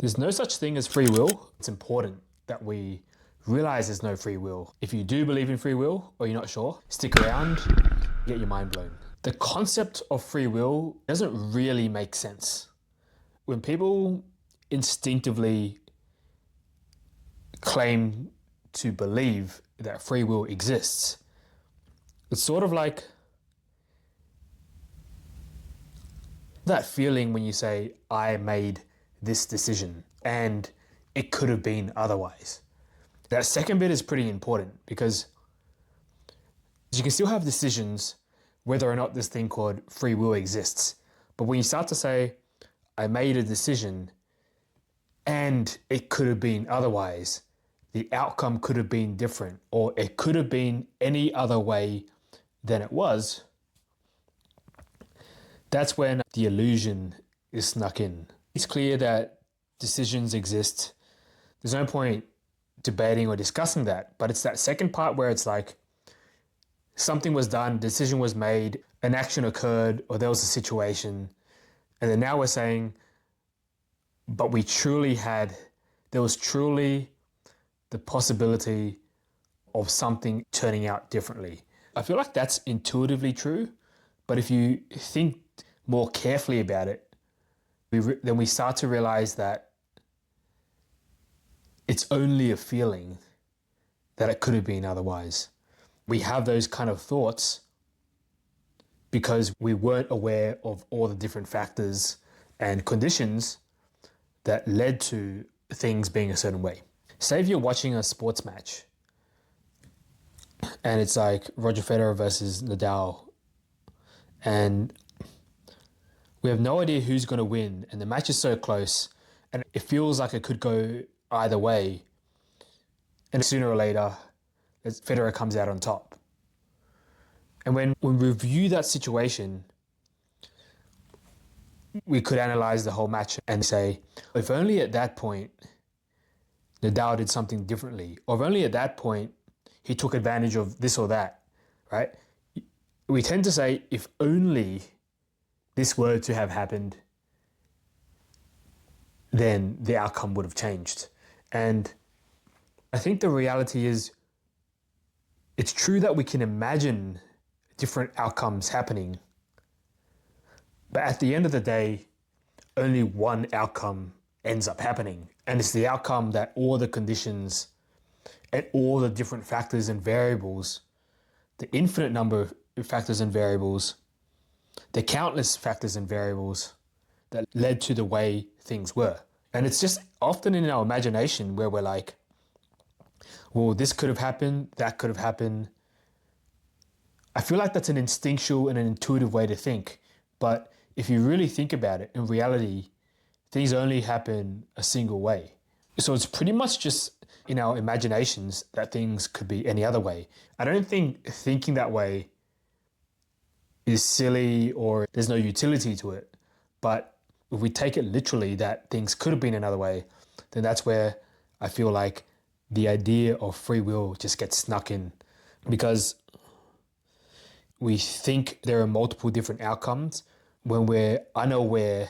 There's no such thing as free will. It's important that we realize there's no free will. If you do believe in free will or you're not sure, stick around, get your mind blown. The concept of free will doesn't really make sense. When people instinctively claim to believe that free will exists, it's sort of like that feeling when you say, I made this decision and it could have been otherwise. That second bit is pretty important because you can still have decisions whether or not this thing called free will exists. But when you start to say, I made a decision and it could have been otherwise, the outcome could have been different, or it could have been any other way than it was, that's when the illusion is snuck in. It's clear that decisions exist. There's no point debating or discussing that, but it's that second part where it's like something was done, decision was made, an action occurred, or there was a situation, and then now we're saying, but there was truly the possibility of something turning out differently. I feel like that's intuitively true, but if you think more carefully about it, then we start to realize that it's only a feeling that it could have been otherwise. We have those kind of thoughts because we weren't aware of all the different factors and conditions that led to things being a certain way. Say if you're watching a sports match and it's like Roger Federer versus Nadal, and we have no idea who's going to win, and the match is so close, and it feels like it could go either way, and sooner or later, Federer comes out on top. And when we review that situation, we could analyze the whole match and say, if only at that point Nadal did something differently, or if only at that point he took advantage of this or that, right? We tend to say, if only this were to have happened, then the outcome would have changed. And I think the reality is, it's true that we can imagine different outcomes happening, but at the end of the day, only one outcome ends up happening. And it's the outcome that all the conditions and all the different factors and variables, the infinite number of factors and variables, the countless factors and variables that led to the way things were. And it's just often in our imagination where we're like, well, this could have happened, that could have happened. I feel like that's an instinctual and an intuitive way to think. But if you really think about it, in reality, things only happen a single way. So it's pretty much just in our imaginations that things could be any other way. I don't think thinking that way is silly or there's no utility to it. But if we take it literally that things could have been another way, then that's where I feel like the idea of free will just gets snuck in, because we think there are multiple different outcomes when we're unaware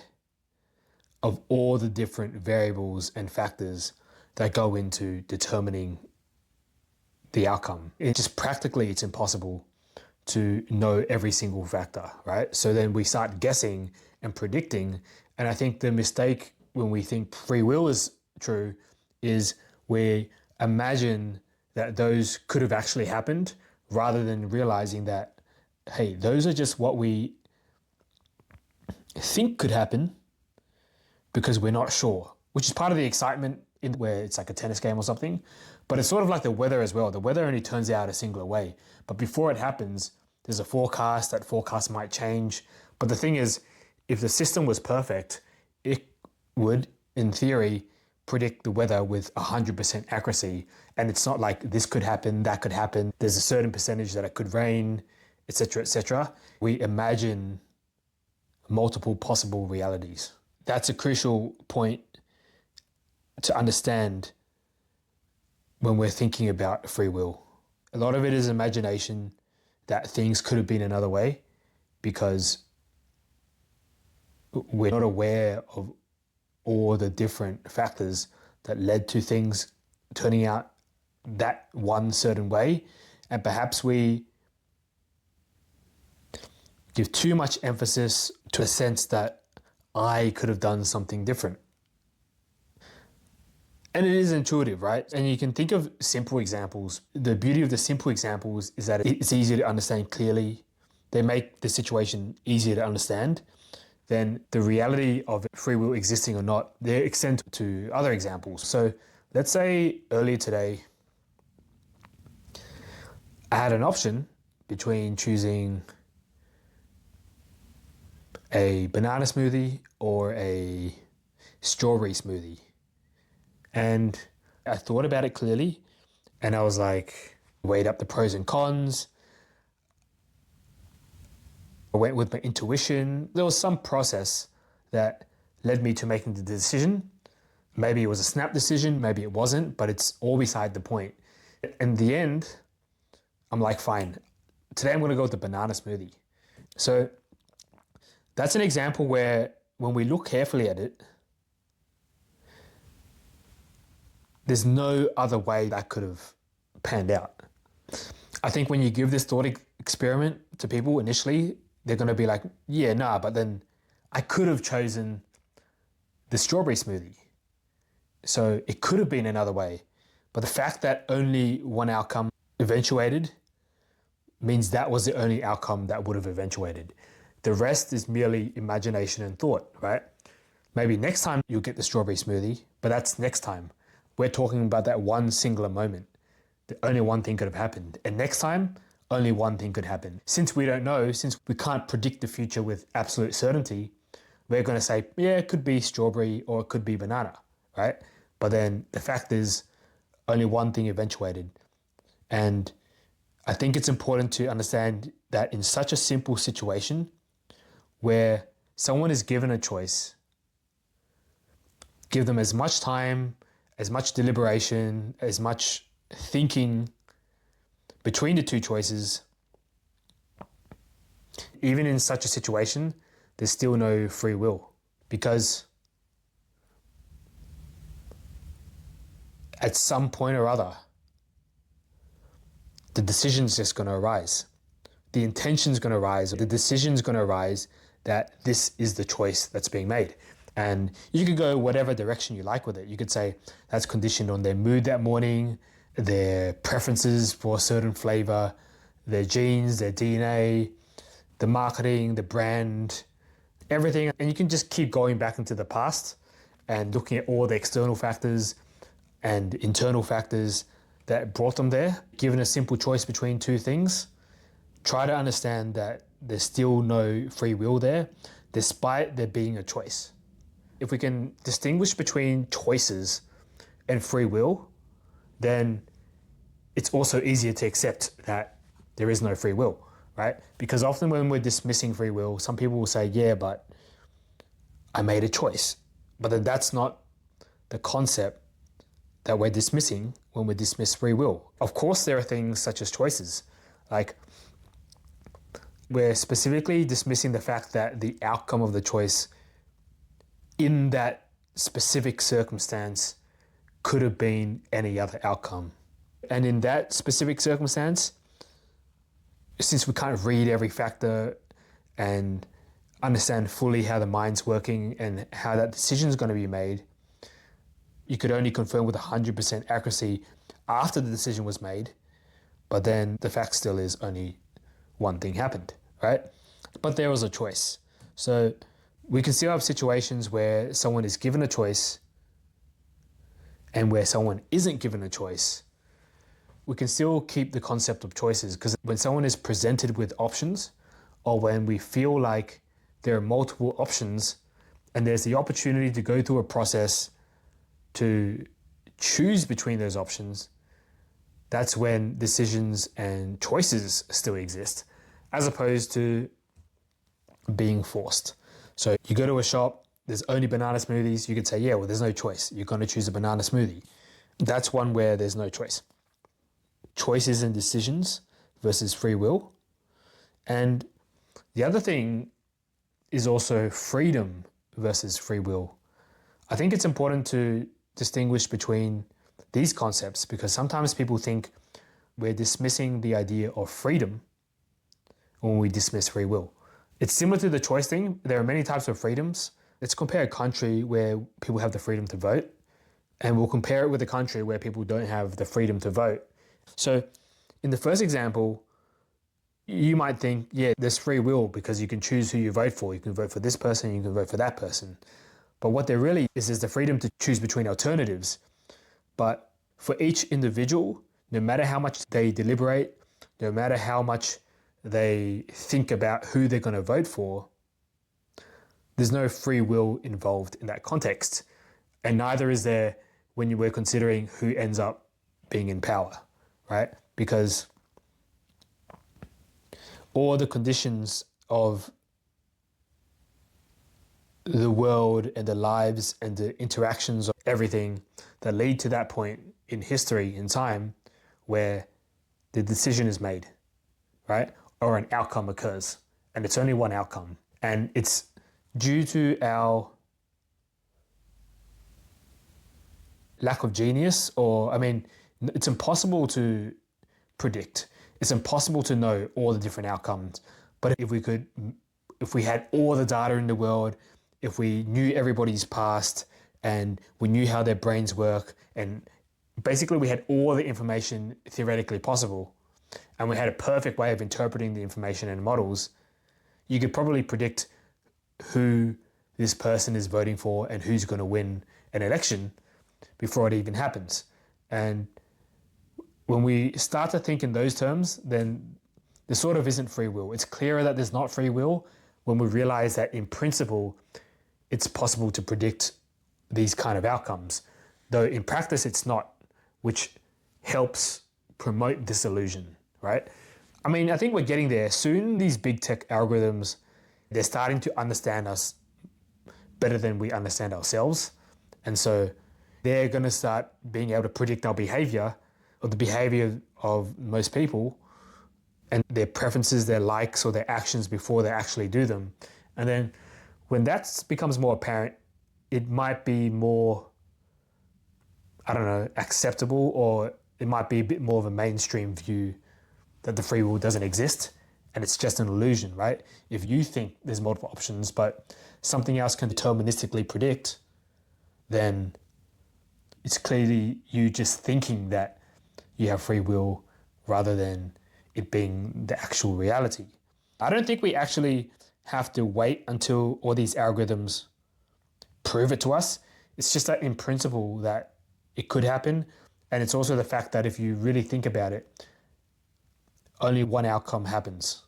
of all the different variables and factors that go into determining the outcome. It's just practically, it's impossible to know every single factor, right? So then we start guessing and predicting. And I think the mistake when we think free will is true is we imagine that those could have actually happened rather than realizing that, hey, those are just what we think could happen because we're not sure, which is part of the excitement in where it's like a tennis game or something. But it's sort of like the weather as well. The weather only turns out a singular way. But before it happens, there's a forecast. That forecast might change. But the thing is, if the system was perfect, it would, in theory, predict the weather with 100% accuracy. And it's not like this could happen, that could happen. There's a certain percentage that it could rain, etc., etc. We imagine multiple possible realities. That's a crucial point to understand when we're thinking about free will. A lot of it is imagination that things could have been another way because we're not aware of all the different factors that led to things turning out that one certain way. And perhaps we give too much emphasis to a sense that I could have done something different. And it is intuitive, right? And you can think of simple examples. The beauty of the simple examples is that it's easier to understand clearly. They make the situation easier to understand. Then the reality of free will existing or not, they extend to other examples. So let's say earlier today, I had an option between choosing a banana smoothie or a strawberry smoothie. And I thought about it clearly and I was like, weighed up the pros and cons. I went with my intuition. There was some process that led me to making the decision. Maybe it was a snap decision, maybe it wasn't, but it's all beside the point. In the end, I'm like, fine, today I'm gonna go with the banana smoothie. So that's an example where when we look carefully at it, there's no other way that could have panned out. I think when you give this thought experiment to people initially, they're going to be like, yeah, nah, but then I could have chosen the strawberry smoothie. So it could have been another way. But the fact that only one outcome eventuated means that was the only outcome that would have eventuated. The rest is merely imagination and thought, right? Maybe next time you'll get the strawberry smoothie, but that's next time. We're talking about that one singular moment. The only one thing could have happened. And next time, only one thing could happen. Since we don't know, since we can't predict the future with absolute certainty, we're going to say, yeah, it could be strawberry or it could be banana, right? But then the fact is, only one thing eventuated. And I think it's important to understand that in such a simple situation where someone is given a choice, give them as much time, as much deliberation, as much thinking between the two choices. Even in such a situation, there's still no free will because at some point or other, the decision's just going to arise. The intention's going to arise. The decision's going to arise that this is the choice that's being made. And you could go whatever direction you like with it. You could say that's conditioned on their mood that morning, their preferences for a certain flavor, their genes, their DNA, the marketing, the brand, everything. And you can just keep going back into the past and looking at all the external factors and internal factors that brought them there. Given a simple choice between two things, try to understand that there's still no free will there, despite there being a choice. If we can distinguish between choices and free will, then it's also easier to accept that there is no free will, right? Because often when we're dismissing free will, some people will say, yeah, but I made a choice. But then that's not the concept that we're dismissing when we dismiss free will. Of course, there are things such as choices. Like, we're specifically dismissing the fact that the outcome of the choice in that specific circumstance could have been any other outcome. And in that specific circumstance, since we can't read every factor and understand fully how the mind's working and how that decision is going to be made, you could only confirm with 100% accuracy after the decision was made, but then the fact still is only one thing happened, right? But there was a choice. So we can still have situations where someone is given a choice and where someone isn't given a choice. We can still keep the concept of choices, because when someone is presented with options, or when we feel like there are multiple options and there's the opportunity to go through a process to choose between those options, that's when decisions and choices still exist, as opposed to being forced. So you go to a shop, there's only banana smoothies. You could say, yeah, well, there's no choice. You're going to choose a banana smoothie. That's one where there's no choice. Choices and decisions versus free will. And the other thing is also freedom versus free will. I think it's important to distinguish between these concepts because sometimes people think we're dismissing the idea of freedom when we dismiss free will. It's similar to the choice thing. There are many types of freedoms. Let's compare a country where people have the freedom to vote, and we'll compare it with a country where people don't have the freedom to vote. So in the first example, you might think, yeah, there's free will because you can choose who you vote for. You can vote for this person, you can vote for that person. But what there really is the freedom to choose between alternatives. But for each individual, no matter how much they deliberate, no matter how much they think about who they're going to vote for, there's no free will involved in that context. And neither is there when we're considering who ends up being in power, right? Because all the conditions of the world and the lives and the interactions of everything that lead to that point in history, in time, where the decision is made, right? Or an outcome occurs. And it's only one outcome. And it's due to our lack of genius, it's impossible to predict. It's impossible to know all the different outcomes. But if we had all the data in the world, if we knew everybody's past and we knew how their brains work, and basically we had all the information theoretically possible, and we had a perfect way of interpreting the information and models, you could probably predict who this person is voting for and who's going to win an election before it even happens. And when we start to think in those terms, then there sort of isn't free will. It's clearer that there's not free will when we realize that in principle, it's possible to predict these kind of outcomes, though in practice it's not, which helps promote this illusion, right? I think we're getting there. Soon these big tech algorithms, they're starting to understand us better than we understand ourselves. And so they're going to start being able to predict our behavior or the behavior of most people and their preferences, their likes or their actions before they actually do them. And then when that becomes more apparent, it might be more, acceptable, or it might be a bit more of a mainstream view that the free will doesn't exist and it's just an illusion, right? If you think there's multiple options, but something else can deterministically predict, then it's clearly you just thinking that you have free will rather than it being the actual reality. I don't think we actually have to wait until all these algorithms prove it to us. It's just that in principle that it could happen. And it's also the fact that if you really think about it, only one outcome happens.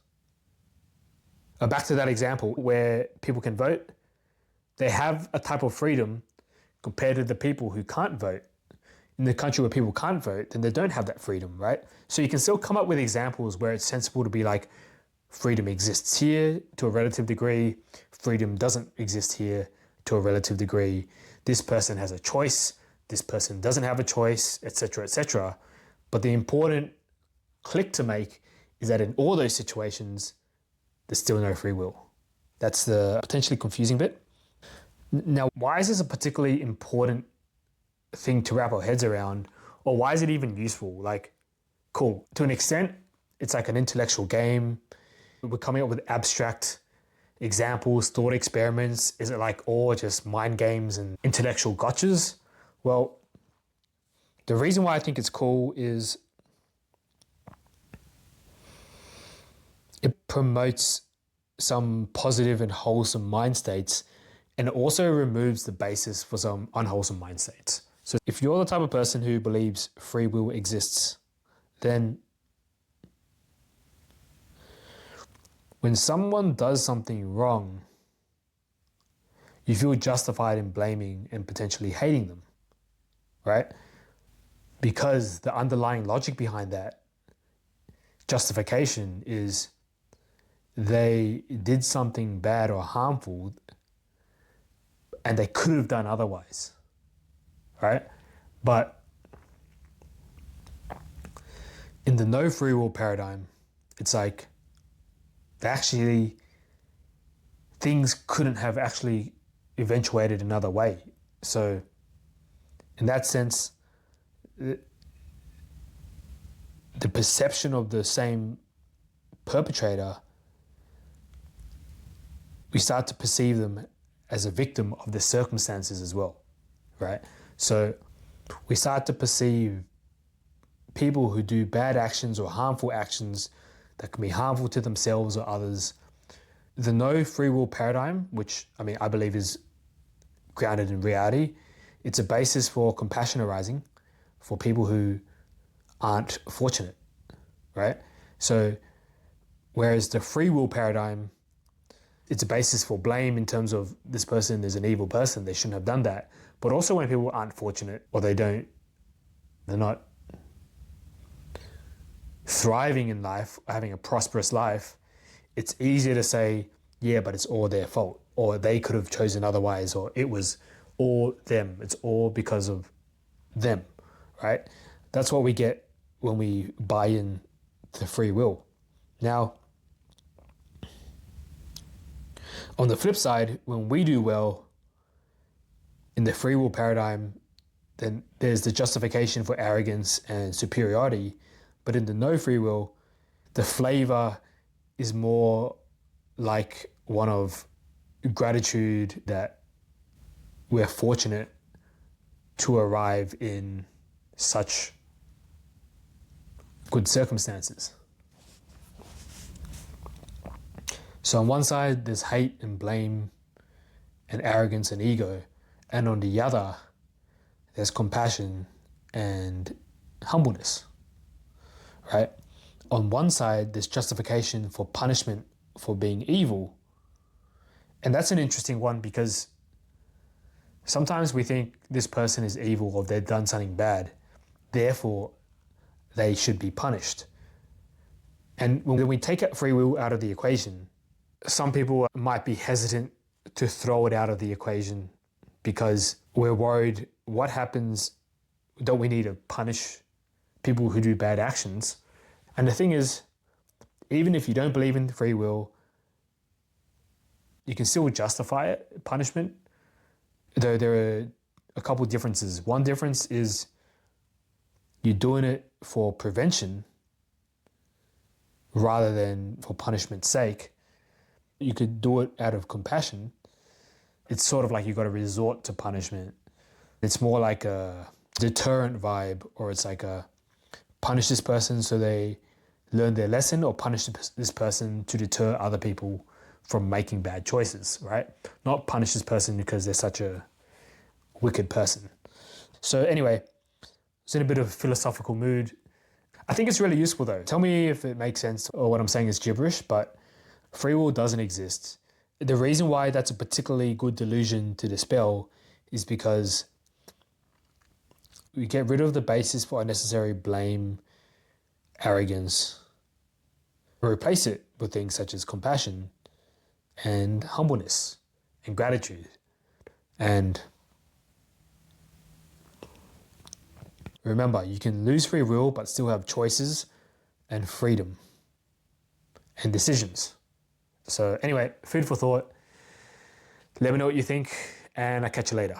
Back to that example where people can vote, they have a type of freedom compared to the people who can't vote. In the country where people can't vote, then they don't have that freedom, right? So you can still come up with examples where it's sensible to be like, freedom exists here to a relative degree, freedom doesn't exist here to a relative degree. This person has a choice, this person doesn't have a choice, etc., etc. But the important click to make is that in all those situations, there's still no free will. That's the potentially confusing bit. Now, why is this a particularly important thing to wrap our heads around? Or why is it even useful? Like, cool. To an extent, it's like an intellectual game. We're coming up with abstract examples, thought experiments. Is it like all just mind games and intellectual gotchas? Well, the reason why I think it's cool is it promotes some positive and wholesome mind states, and it also removes the basis for some unwholesome mind states. So if you're the type of person who believes free will exists, then when someone does something wrong, you feel justified in blaming and potentially hating them, right? Because the underlying logic behind that justification is they did something bad or harmful and they could have done otherwise, right? But in the no free will paradigm, it's like things couldn't have actually eventuated another way. So in that sense, the perception of the same perpetrator, we start to perceive them as a victim of the circumstances as well, right? So we start to perceive people who do bad actions or harmful actions that can be harmful to themselves or others. The no free will paradigm, which I believe is grounded in reality, it's a basis for compassion arising for people who aren't fortunate, right? So whereas the free will paradigm, it's a basis for blame in terms of this person is an evil person, they shouldn't have done that. But also when people aren't fortunate or they're not thriving in life, having a prosperous life, it's easier to say, yeah, but it's all their fault, or they could have chosen otherwise, or it was all them. It's all because of them, right? That's what we get when we buy in to free will. Now, on the flip side, when we do well in the free will paradigm, then there's the justification for arrogance and superiority. But in the no free will, the flavor is more like one of gratitude that we're fortunate to arrive in such good circumstances. So on one side, there's hate and blame and arrogance and ego. And on the other, there's compassion and humbleness, right? On one side, there's justification for punishment for being evil. And that's an interesting one because sometimes we think this person is evil or they've done something bad, therefore they should be punished. And when we take free will out of the equation, some people might be hesitant to throw it out of the equation because we're worried what happens, don't we need to punish people who do bad actions? And the thing is, even if you don't believe in free will, you can still justify it, punishment, though there are a couple differences. One difference is you're doing it for prevention rather than for punishment's sake. You could do it out of compassion. It's sort of like you've got to resort to punishment. It's more like a deterrent vibe, or it's like a punish this person so they learn their lesson, or punish this person to deter other people from making bad choices, right? Not punish this person because they're such a wicked person. So anyway, it's in a bit of a philosophical mood. I think it's really useful though. Tell me if it makes sense or what I'm saying is gibberish, but free will doesn't exist. The reason why that's a particularly good delusion to dispel is because we get rid of the basis for unnecessary blame, arrogance, replace it with things such as compassion and humbleness and gratitude. And remember, you can lose free will but still have choices and freedom and decisions. So anyway, food for thought. Let me know what you think and I'll catch you later.